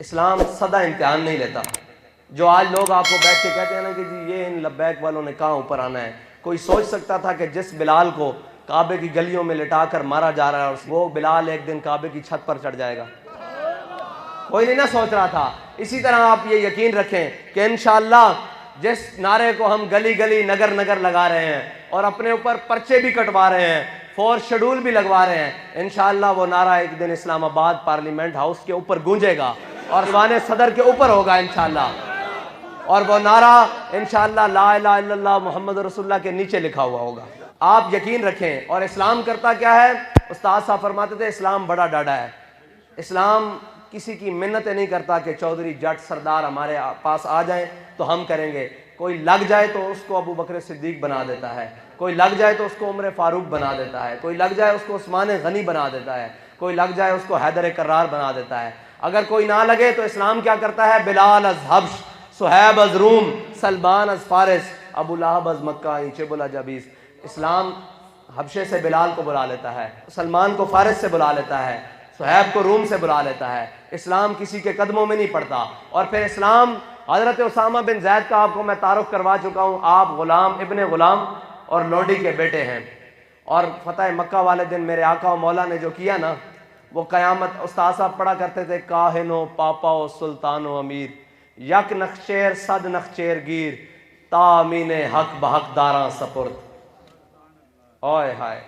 اسلام سدا امتحان نہیں لیتا. جو آج لوگ آپ کو بیٹھ کے کہتے ہیں نا کہ جی یہ ان لبیک والوں نے کہاں اوپر آنا ہے, کوئی سوچ سکتا تھا کہ جس بلال کو کعبے کی گلیوں میں لٹا کر مارا جا رہا ہے اور وہ بلال ایک دن کعبے کی چھت پر چڑھ جائے گا؟ کوئی نہیں نہ سوچ رہا تھا. اسی طرح آپ یہ یقین رکھیں کہ انشاءاللہ جس نعرے کو ہم گلی گلی نگر نگر لگا رہے ہیں اور اپنے اوپر پرچے بھی کٹوا رہے ہیں, فورس شیڈول بھی لگوا رہے ہیں, انشاءاللہ وہ نعرہ ایک دن اسلام آباد پارلیمنٹ ہاؤس کے اوپر گونجے گا اور ایوان صدر کے اوپر ہوگا انشاءاللہ. اور وہ نعرہ انشاءاللہ لا الہ الا اللہ محمد رسول اللہ کے نیچے لکھا ہوا ہوگا. آپ یقین رکھیں. اور اسلام کرتا کیا ہے؟ استاد صاحب فرماتے تھے اسلام بڑا ڈاڈا ہے. اسلام کسی کی منتیں نہیں کرتا کہ چودھری جٹ سردار ہمارے پاس آ جائیں تو ہم کریں گے. کوئی لگ جائے تو اس کو ابو بکر صدیق بنا دیتا ہے, کوئی لگ جائے تو اس کو عمر فاروق بنا دیتا ہے, کوئی لگ جائے اس کو عثمان غنی بنا دیتا ہے, کوئی لگ جائے اس کو حیدر کرار بنا دیتا ہے. اگر کوئی نہ لگے تو اسلام کیا کرتا ہے؟ بلال از حبش, صہیب از روم, سلمان از فارس, ابو لہب از مکہ, چب الجبیس. اسلام حبشے سے بلال کو بلا لیتا ہے, سلمان کو فارس سے بلا لیتا ہے, صہیب کو روم سے بلا لیتا ہے. اسلام کسی کے قدموں میں نہیں پڑتا. اور پھر اسلام حضرت اسامہ بن زید کا آپ کو میں تعارف کروا چکا ہوں. آپ غلام ابن غلام اور لوڈی کے بیٹے ہیں. اور فتح مکہ والے دن میرے آقا و مولا نے جو کیا نا, وہ قیامت استاد صاحب پڑھا کرتے تھے, کاہن و پاپا و سلطان و امیر, یک نخچیر صد نخچیر گیر, تامین حق بحق داراں سپرد. اوئے ہائے.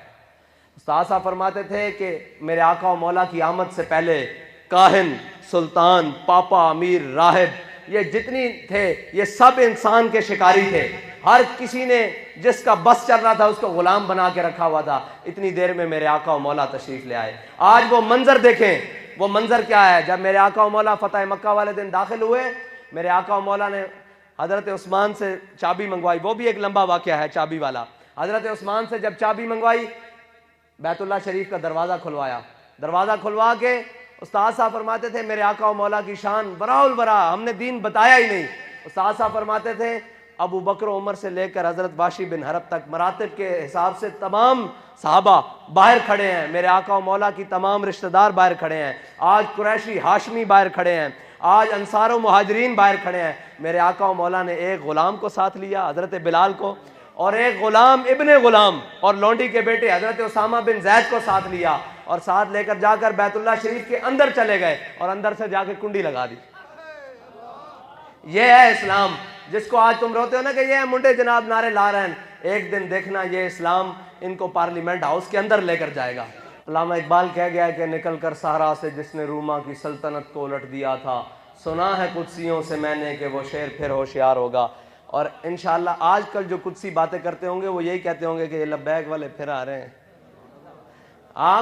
استاد صاحب فرماتے تھے کہ میرے آقا و مولا کی آمد سے پہلے کاہن, سلطان, پاپا, امیر, راہب, یہ جتنی تھے یہ سب انسان کے شکاری تھے. ہر کسی نے جس کا بس چل رہا تھا اس کو غلام بنا کے رکھا ہوا تھا. اتنی دیر میں میرے آقا و مولا تشریف لے آئے. آج وہ منظر دیکھیں. وہ منظر کیا ہے؟ جب میرے آقا و مولا فتح مکہ والے دن داخل ہوئے, میرے آقا و مولا نے حضرت عثمان سے چابی منگوائی. وہ بھی ایک لمبا واقعہ ہے چابی والا. حضرت عثمان سے جب چابی منگوائی, بیت اللہ شریف کا دروازہ کھلوایا. دروازہ کھلوا کے استاد صاحب فرماتے تھے میرے آقا و مولا کی شان برا البرا, ہم نے دین بتایا ہی نہیں. استاد صاحب فرماتے تھے ابو بکر و عمر سے لے کر حضرت باشی بن حرب تک مراتب کے حساب سے تمام صحابہ باہر کھڑے ہیں. میرے آقا و مولا کی تمام رشتہ دار باہر کھڑے ہیں. آج قریشی ہاشمی باہر کھڑے ہیں, آج انصار و مہاجرین باہر کھڑے ہیں. میرے آقا و مولا نے ایک غلام کو ساتھ لیا, حضرت بلال کو, اور ایک غلام ابن غلام اور لونڈی کے بیٹے حضرت اسامہ بن زید کو ساتھ لیا, اور ساتھ لے کر جا کر بیت اللہ شریف کے اندر چلے گئے اور اندر سے جا کے کنڈی لگا دی. یہ ہے اسلام جس کو آج تم روتے ہو نا کہ یہ منڈے جناب نعرے لا رہے ہیں. ایک دن دیکھنا یہ اسلام ان کو پارلیمنٹ ہاؤس کے اندر لے کر جائے گا. علامہ اقبال کہہ گیا کہ نکل کر صحرا سے جس نے روما کی سلطنت کو الٹ دیا تھا, سنا ہے قدسیوں سے میں نے کہ وہ شیر پھر ہوشیار ہوگا. اور انشاءاللہ آج کل جو قدسی باتیں کرتے ہوں گے وہ یہی کہتے ہوں گے کہ یہ لبیک والے پھر آ رہے ہیں.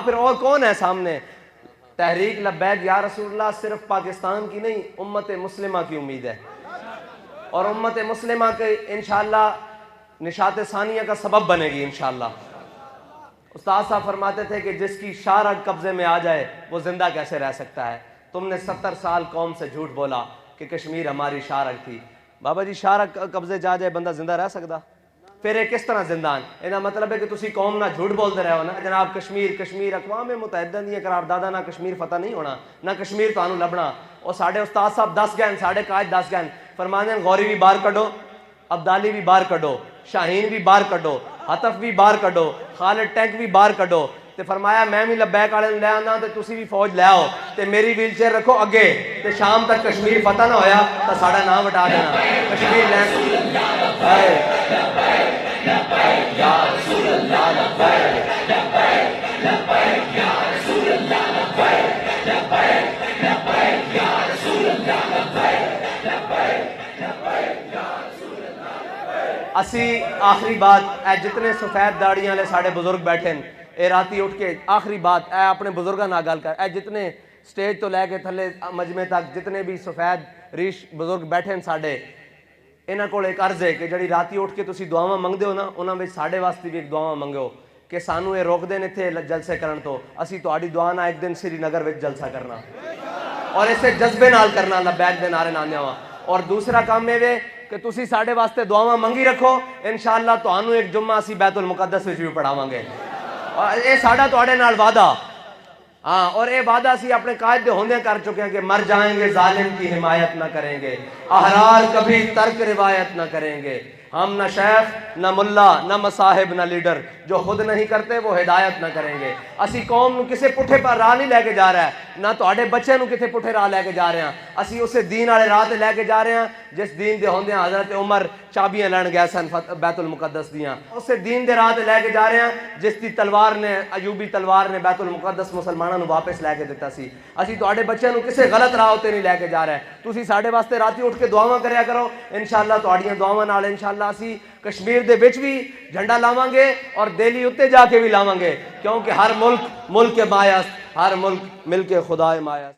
پھر اور کون ہے سامنے؟ تحریک لبیک یا رسول اللہ صرف پاکستان کی نہیں, امت مسلمہ کی امید ہے. اور امت مسلمہ کے انشاءاللہ نشاط ثانیہ کا سبب بنے گی انشاءاللہ. استاد صاحب فرماتے تھے کہ جس کی شارک قبضے میں آ جائے وہ زندہ کیسے رہ سکتا ہے؟ تم نے 70 سال قوم سے جھوٹ بولا کہ کشمیر ہماری شارک تھی. بابا جی شارک قبضے جا جائے بندہ زندہ رہ سکتا؟ پھر یہ کس طرح زندان؟ یہ مطلب ہے کہ تسی قوم نہ جھوٹ بولتے رہے ہو نا جناب کشمیر اقوام متحدہ دی قرارداد نہ کشمیر فتح نہیں ہونا, نہ کشمیر تانوں لبنا. اور ساڈے استاد صاحب 10 گئے, ساڈے قائد 10 گئے, فرمانے ہیں غوری بھی باہر کڈو, عبدالی بھی باہر کڈو, شاہین بھی باہر کڈو, حطف بھی باہر کڈو, خالد ٹینک بھی باہر کڈو. تے فرمایا میں بھی لبیک والے لے آنا تے تسی بھی فوج لے آؤ تے میری ویل چیئر رکھو اگے, تے شام تک کشمیر فتح نہ ہویا تو ساڈا نام وٹا دینا کشمیر لینڈ. اسی آخری بات اے جتنے سفید داڑیاں والے ساڈے بزرگ بیٹھے ہیں, اے راتی اٹھ کے آخری بات اے اپنے بزرگاں نال گل کر, اے جتنے سٹیج تو لے کے تھلے مجمع تک جتنے بھی سفید ریش بزرگ بیٹھے ہیں ساڈے, انہاں کول ایک عرض ہے کہ جڑی راتی اٹھ کے تسی دعاواں منگدے ہو نا انہاں وچ ساڈے واسطے بھی ایک دعاواں منگو کہ سانو یہ روک دے نے تھے جلسے کرن تو, اسی تہاڈی دعا نال ایک دن سری نگر وچ جلسہ کرنا اور اسے جذبے نال کرنا, لبیک دے نعرے لانے وا. اور دوسرا کام یہ کہ تسی ساڈے واسطے دعاواں منگی رکھو, انشاءاللہ تہانوں ایک جمعہ اسی بیت المقدس وچ بھی پڑھاواں گے. اور یہ ساڈا تہاڈے نال وعدہ. ہاں، اور اے وعدہ سی اپنے قائد دے ہوندے کر چکے ہیں کہ مر جائیں گے ظالم کی حمایت نہ کریں گے، احرار کبھی ترک روایت نہ کریں گے۔ ہم نہ شیخ نہ ملا نہ مصاحب نہ لیڈر، جو خود نہیں کرتے وہ ہدایت نہ کریں گے۔ اسی قوم نو کسے پٹھے پر راہ نہیں لے کے جا رہا ہے، نہ تواڈے بچے نو کسے پٹھے راہ لے کے جا رہے ہیں، اسی اسے دین والے راہ تے لے کے جا رہے ہیں جس دین دے ہوندے حضرت عمر چابیاں لین گئے سن بیت المقدس دیاں، اسے دین دے راہ تے لے کے جا رہے ہیں جس دی تلوار نے، ایوبی تلوار نے بیت المقدس مسلماناں نو واپس لے کے دتا سی۔ اسی تواڈے بچے نو کسے غلط راہ تے نہیں لے کے جا رہے ہیں۔ تسی ساڈے واسطے راتی اٹھ کے دعاواں کریا کرو، انشاءاللہ تواڈیاں دعاواں نال انشاءاللہ اسی کشمیر دے وچ بھی جھنڈا لاواں گے اور دہلی اتے جا کے بھی لاواں گے، کیونکہ ہر ملک ملک مایاست، ہر ملک مل کے خدا مایاست۔